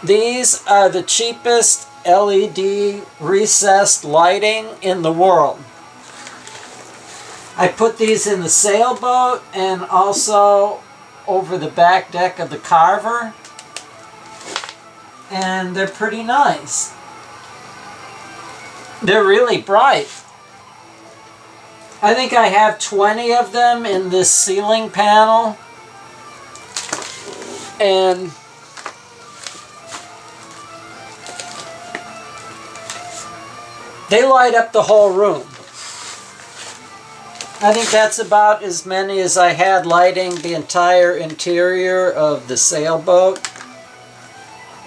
These are the cheapest LED recessed lighting in the world. I put these in the sailboat and also over the back deck of the Carver, and they're pretty nice. They're really bright. I think I have 20 of them in this ceiling panel, and they light up the whole room. I think that's about as many as I had lighting the entire interior of the sailboat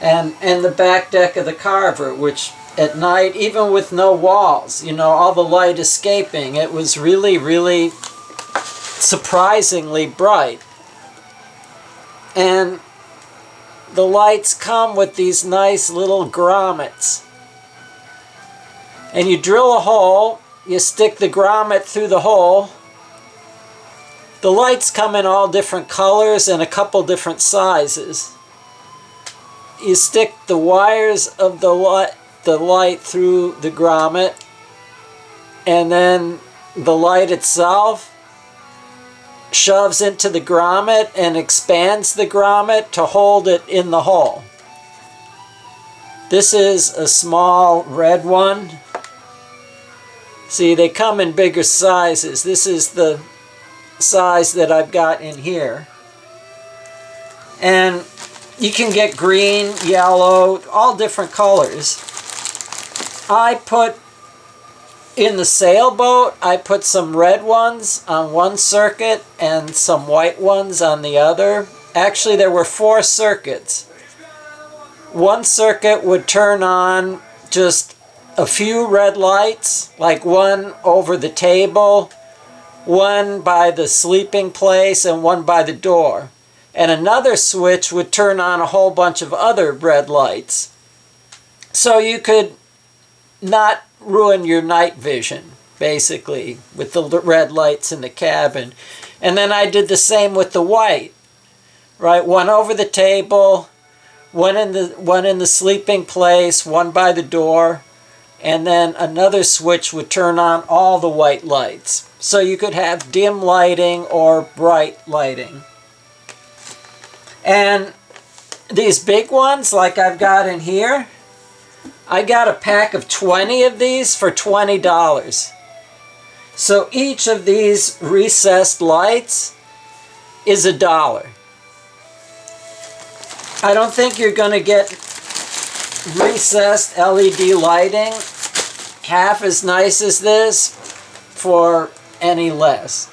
and the back deck of the Carver, which at night, even with no walls, you know, all the light escaping, it was really, really surprisingly bright. And the lights come with these nice little grommets. And you drill a hole, you stick the grommet through the hole. The lights come in all different colors and a couple different sizes. You stick the wires of the light through the grommet, and then the light itself shoves into the grommet and expands the grommet to hold it in the hole. This is a small red one. See, they come in bigger sizes. This is the size that I've got in here. And you can get green, yellow, all different colors. I put in the sailboat, I put some red ones on one circuit and some white ones on the other. Actually, there were 4 circuits. One circuit would turn on just a few red lights, like one over the table, one by the sleeping place, and one by the door. And another switch would turn on a whole bunch of other red lights. So you could not ruin your night vision, basically, with the red lights in the cabin. And then I did the same with the white, right? One over the table, one in the sleeping place, one by the door, and then another switch would turn on all the white lights. So you could have dim lighting or bright lighting. And these big ones, like I've got in here, I got a pack of 20 of these for $20. So each of these recessed lights is $1. I don't think you're going to get recessed LED lighting half as nice as this for any less.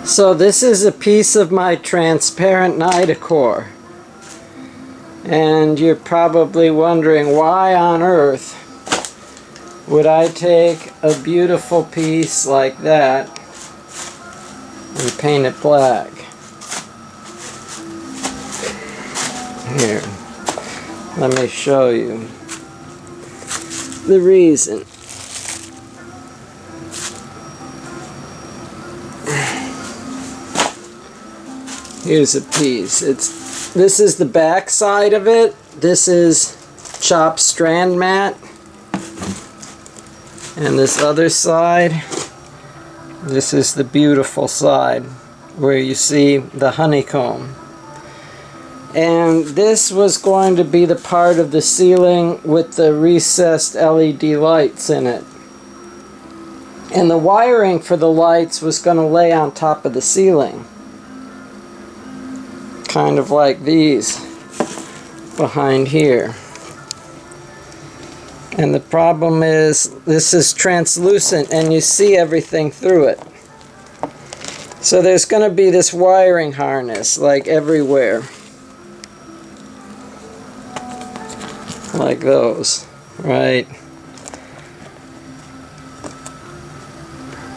So this is a piece of my transparent night decor. And you're probably wondering, why on earth would I take a beautiful piece like that and paint it black? Here, let me show you the reason. Here's a piece. This is the back side of it. This is chopped strand mat. And this other side, this is the beautiful side where you see the honeycomb. And this was going to be the part of the ceiling with the recessed LED lights in it. And the wiring for the lights was going to lay on top of the ceiling. Kind of like these behind here. And the problem is, this is translucent and you see everything through it. So there's going to be this wiring harness like everywhere. Like those, right?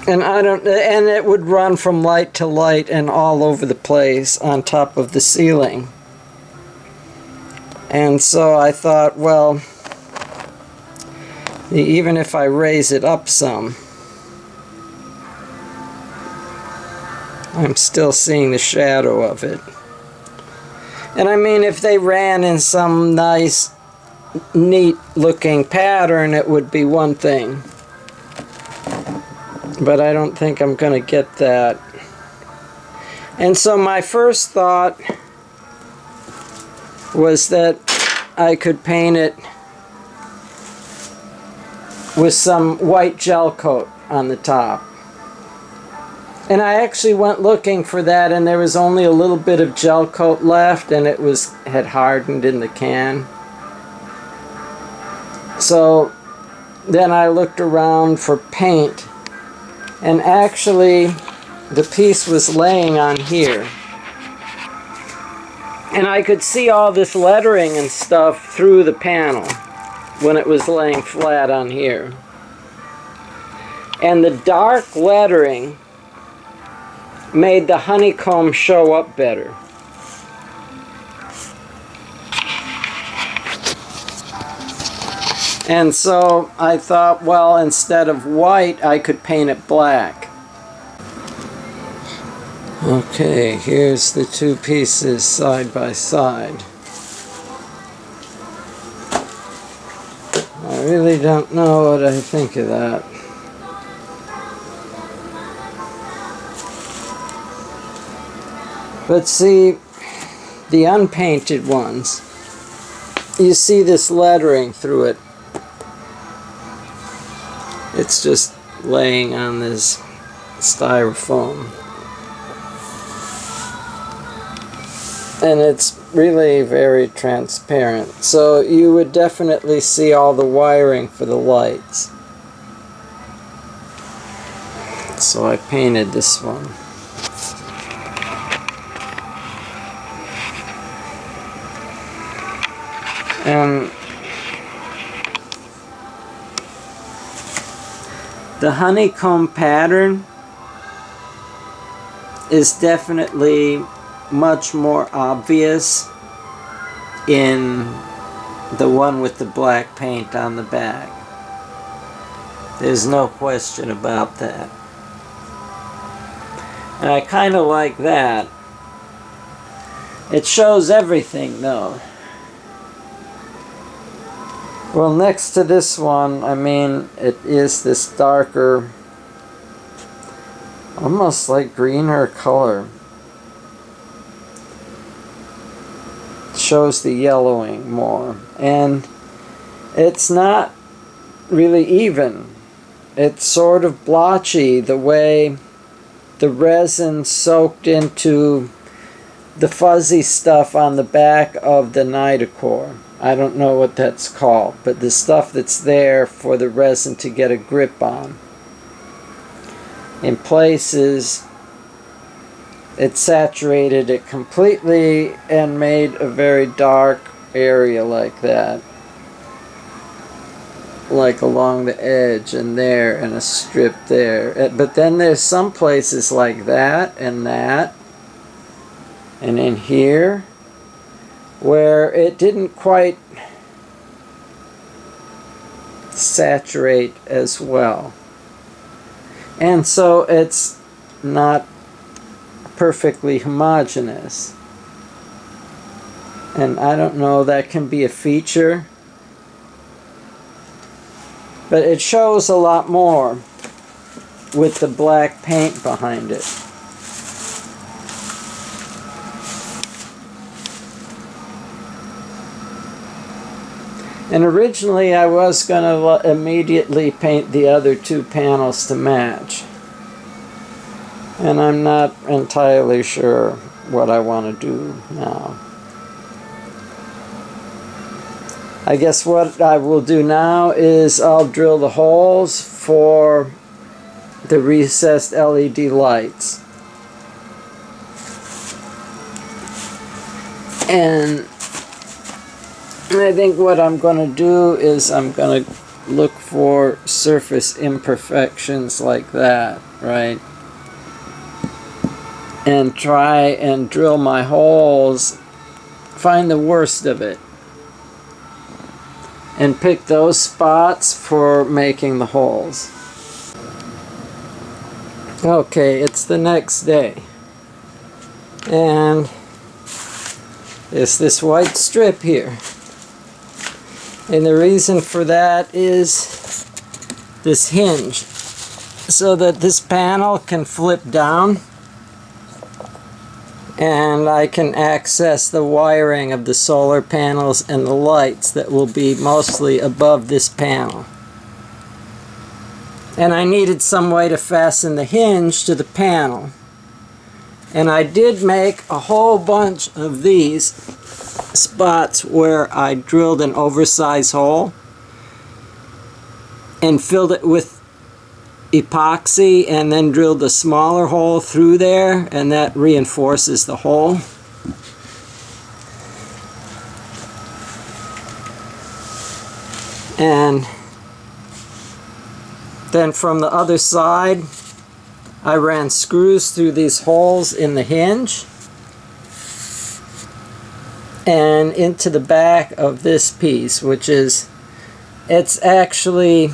And and it would run from light to light and all over the place on top of the ceiling. And so I thought, well, even if I raise it up some, I'm still seeing the shadow of it. And I mean, if they ran in some nice, neat looking pattern, it would be one thing. But I don't think I'm going to get that. And so my first thought was that I could paint it with some white gel coat on the top. And I actually went looking for that, and there was only a little bit of gel coat left, and it had hardened in the can. So then I looked around for paint, and actually the piece was laying on here. And I could see all this lettering and stuff through the panel when it was laying flat on here. And the dark lettering made the honeycomb show up better. And so I thought, well, instead of white, I could paint it black. Okay, here's the two pieces side by side. I really don't know what I think of that. But see, the unpainted ones, you see this lettering through it. It's just laying on this styrofoam. And it's really very transparent. So you would definitely see all the wiring for the lights. So I painted this one. And the honeycomb pattern is definitely much more obvious in the one with the black paint on the back. There's no question about that. And I kind of like that. It shows everything though. Well, next to this one, I mean, it is this darker, almost like greener color. It shows the yellowing more. And it's not really even. It's sort of blotchy the way the resin soaked into the fuzzy stuff on the back of the Nitacore. I don't know what that's called, but the stuff that's there for the resin to get a grip on. In places, it saturated it completely and made a very dark area like that. Like along the edge and there and a strip there. But then there's some places like that and in here where it didn't quite saturate as well. And so it's not perfectly homogeneous. And I don't know, that can be a feature. But it shows a lot more with the black paint behind it. And originally I was going to immediately paint the other two panels to match. And I'm not entirely sure what I want to do now. I guess what I will do now is I'll drill the holes for the recessed LED lights. And I think what I'm going to do is I'm going to look for surface imperfections like that, right? And try and drill my holes, find the worst of it, and pick those spots for making the holes. Okay, it's the next day. And it's this white strip here. And the reason for that is this hinge, so that this panel can flip down and I can access the wiring of the solar panels and the lights that will be mostly above this panel. And I needed some way to fasten the hinge to the panel. And I did make a whole bunch of these spots where I drilled an oversized hole and filled it with epoxy and then drilled a smaller hole through there, and that reinforces the hole. And then from the other side I ran screws through these holes in the hinge and into the back of this piece, which is, it's actually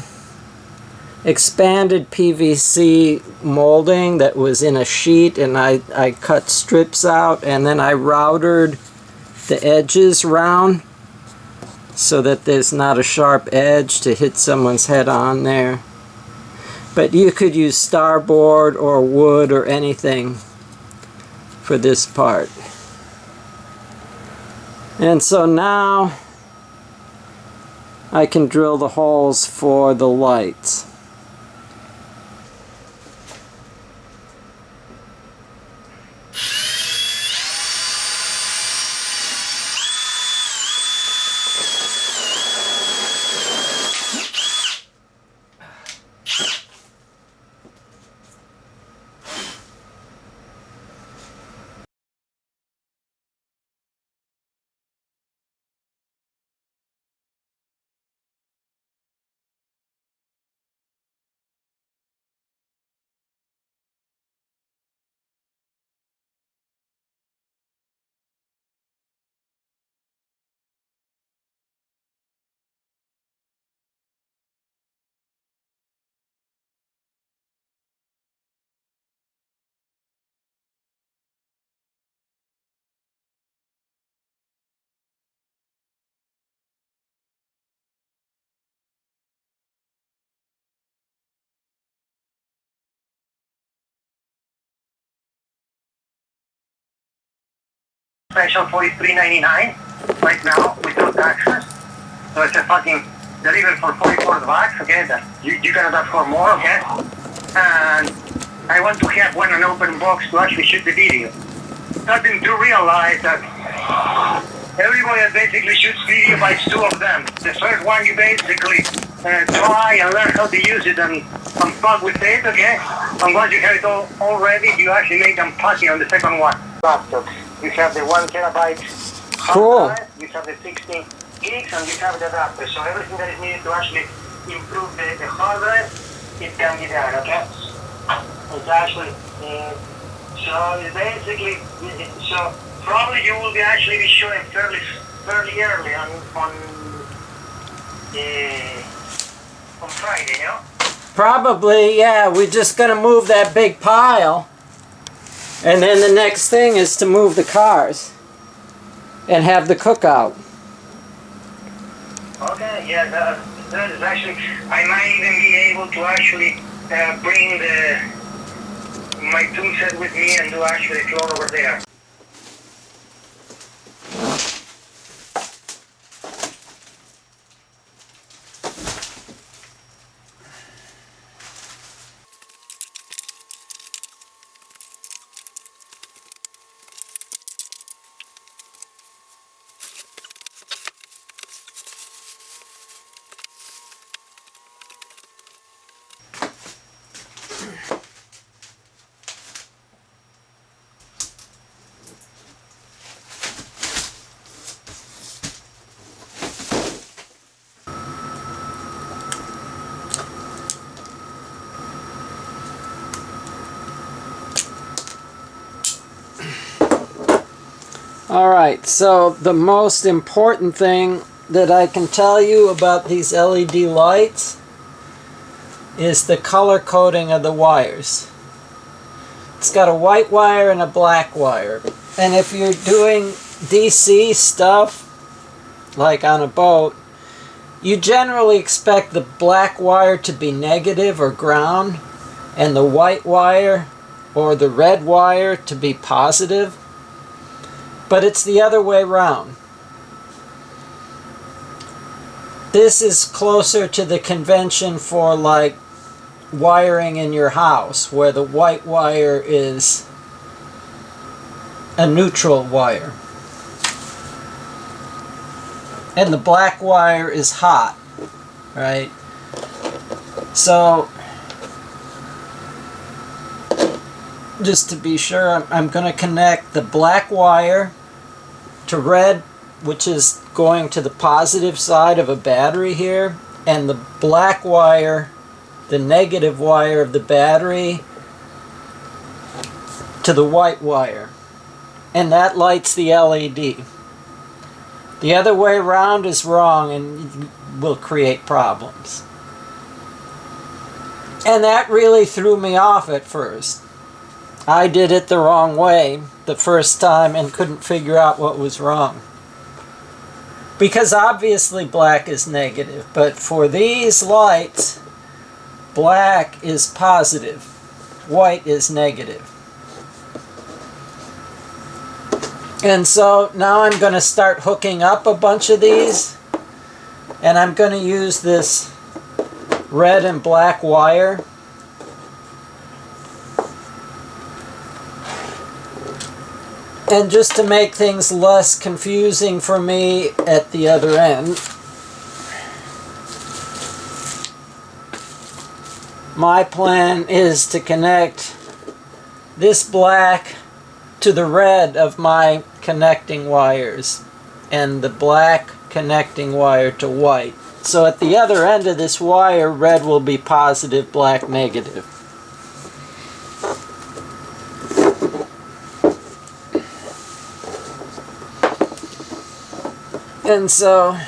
expanded PVC molding that was in a sheet, and I cut strips out and then I routered the edges round so that there's not a sharp edge to hit someone's head on there. But you could use starboard or wood or anything for this part. And so now I can drill the holes for the lights. Special $43.99 right now without taxes. So it's a fucking delivery for $44, okay? You cannot ask for more, okay? And I want to have an open box to actually shoot the video. Starting to realize that everybody that basically shoots video buys two of them. The first one you basically try and learn how to use it and fuck with it, okay? And once you have it all ready, you actually make them party on the second one. Laptop. You have the 1 terabyte Cool. hard drive, you have the 16 gigs, and you have the adapter. So everything that is needed to actually improve the hard drive, it can be done, okay? It's actually, so it's basically, so probably you will be actually be showing fairly early on Friday, you know? Probably, yeah. We're just gonna move that big pile, and then the next thing is to move the cars and have the cookout. Okay, yeah, that is actually, I might even be able to actually bring my tool set with me and do actually floor over there. Alright, so the most important thing that I can tell you about these LED lights is the color coding of the wires. It's got a white wire and a black wire. And if you're doing DC stuff, like on a boat, you generally expect the black wire to be negative or ground, and the white wire or the red wire to be positive. But it's the other way around. This is closer to the convention for like wiring in your house, where the white wire is a neutral wire and the black wire is hot, right? So just to be sure, I'm going to connect the black wire to red, which is going to the positive side of a battery here, and the black wire, the negative wire of the battery, to the white wire. And that lights the LED. The other way around is wrong and will create problems. And that really threw me off at first. I did it the wrong way the first time and couldn't figure out what was wrong. Because obviously black is negative, but for these lights, black is positive, white is negative. And so now I'm going to start hooking up a bunch of these, and I'm going to use this red and black wire. And just to make things less confusing for me at the other end, my plan is to connect this black to the red of my connecting wires and the black connecting wire to white. So at the other end of this wire, red will be positive, black negative. And so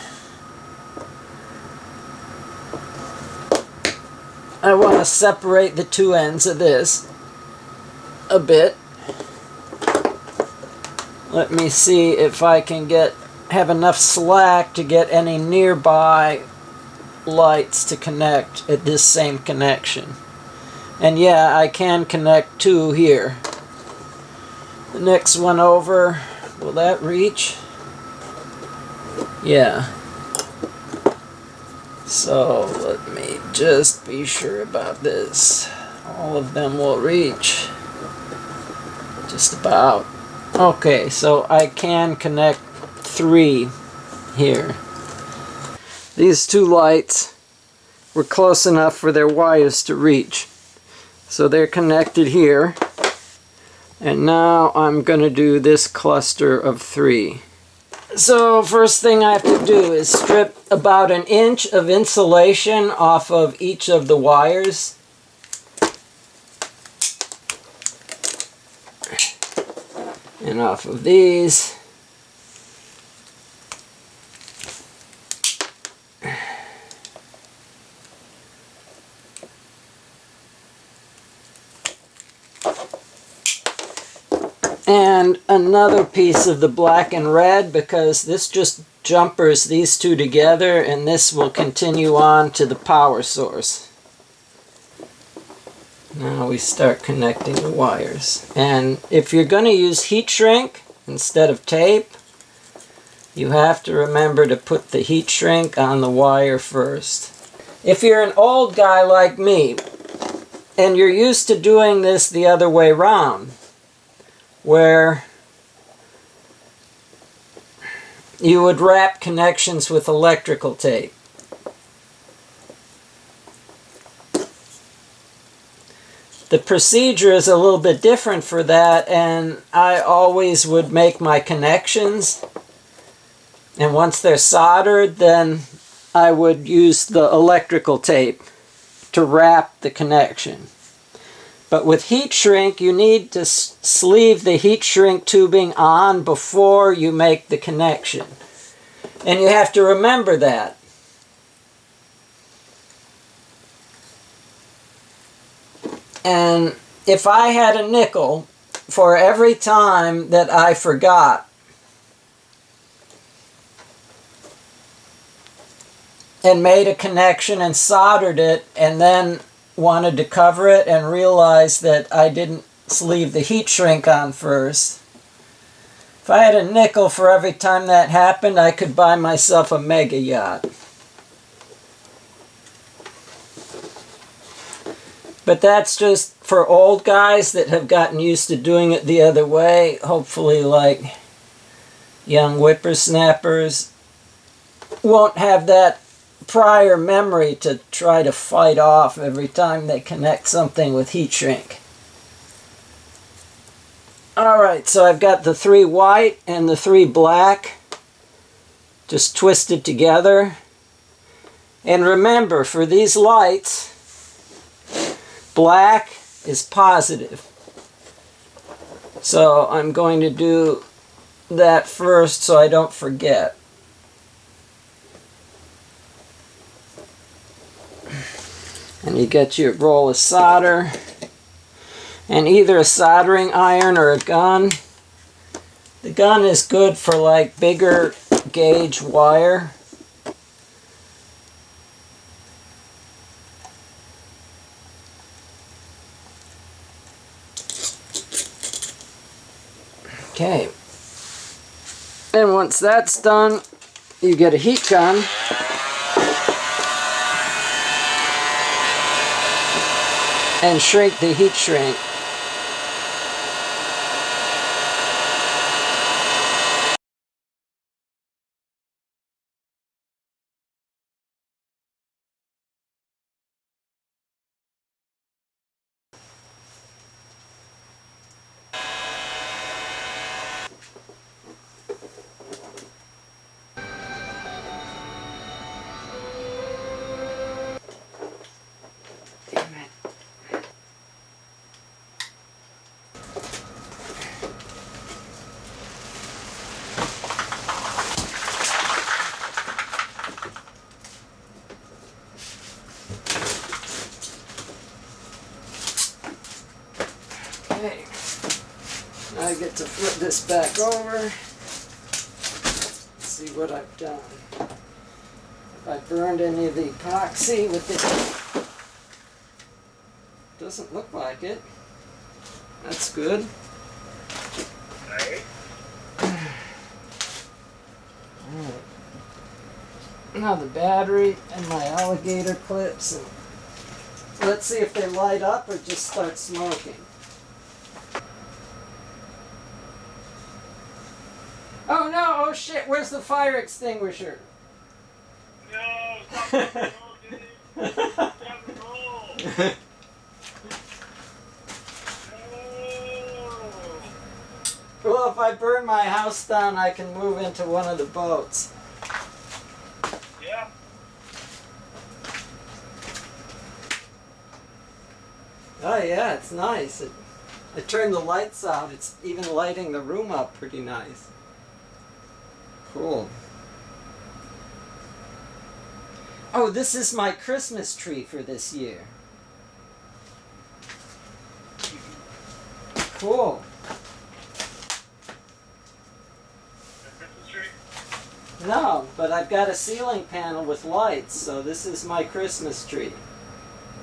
I want to separate the two ends of this a bit. Let me see if I can have enough slack to get any nearby lights to connect at this same connection. And yeah, I can connect two here. The next one over, will that reach? Yeah. So let me just be sure about this. All of them will reach. Just about. Okay, so I can connect three here. These two lights were close enough for their wires to reach. So they're connected here. And now I'm going to do this cluster of three. So first thing I have to do is strip about 1 inch of insulation off of each of the wires. And off of these. And another piece of the black and red, because this just jumpers these two together, and this will continue on to the power source. Now we start connecting the wires. And if you're going to use heat shrink instead of tape, you have to remember to put the heat shrink on the wire first. If you're an old guy like me, and you're used to doing this the other way around, where you would wrap connections with electrical tape. The procedure is a little bit different for that, and I always would make my connections, and once they're soldered, then I would use the electrical tape to wrap the connection. But with heat shrink, you need to sleeve the heat shrink tubing on before you make the connection. And you have to remember that. And if I had a nickel for every time that I forgot. And made a connection and soldered it, and then wanted to cover it and realized that I didn't leave the heat shrink on first. If I had a nickel for every time that happened, I could buy myself a mega yacht. But that's just for old guys that have gotten used to doing it the other way. Hopefully, like young whippersnappers won't have that prior memory to try to fight off every time they connect something with heat shrink. Alright, so I've got the 3 white and the 3 black just twisted together. And remember, for these lights, black is positive. So I'm going to do that first so I don't forget. And you get your roll of solder and either a soldering iron or a gun. The gun is good for like bigger gauge wire. Okay. And once that's done, you get a heat gun. And shrink the heat shrink. Okay, now I get to flip this back over. Let's see what I've done. If I burned any of the epoxy with it. Doesn't look like it. That's good. Right. Alright. Now the battery and my alligator clips. And let's see if they light up or just start smoking. Oh no, oh shit, where's the fire extinguisher? No, stop the roll, dude. Stop the roll. Well, if I burn my house down, I can move into one of the boats. Yeah. Oh yeah, it's nice. I turned the lights out. It's even lighting the room up pretty nice. Cool. Oh, this is my Christmas tree for this year. Cool. Christmas tree? No, but I've got a ceiling panel with lights, so this is my Christmas tree.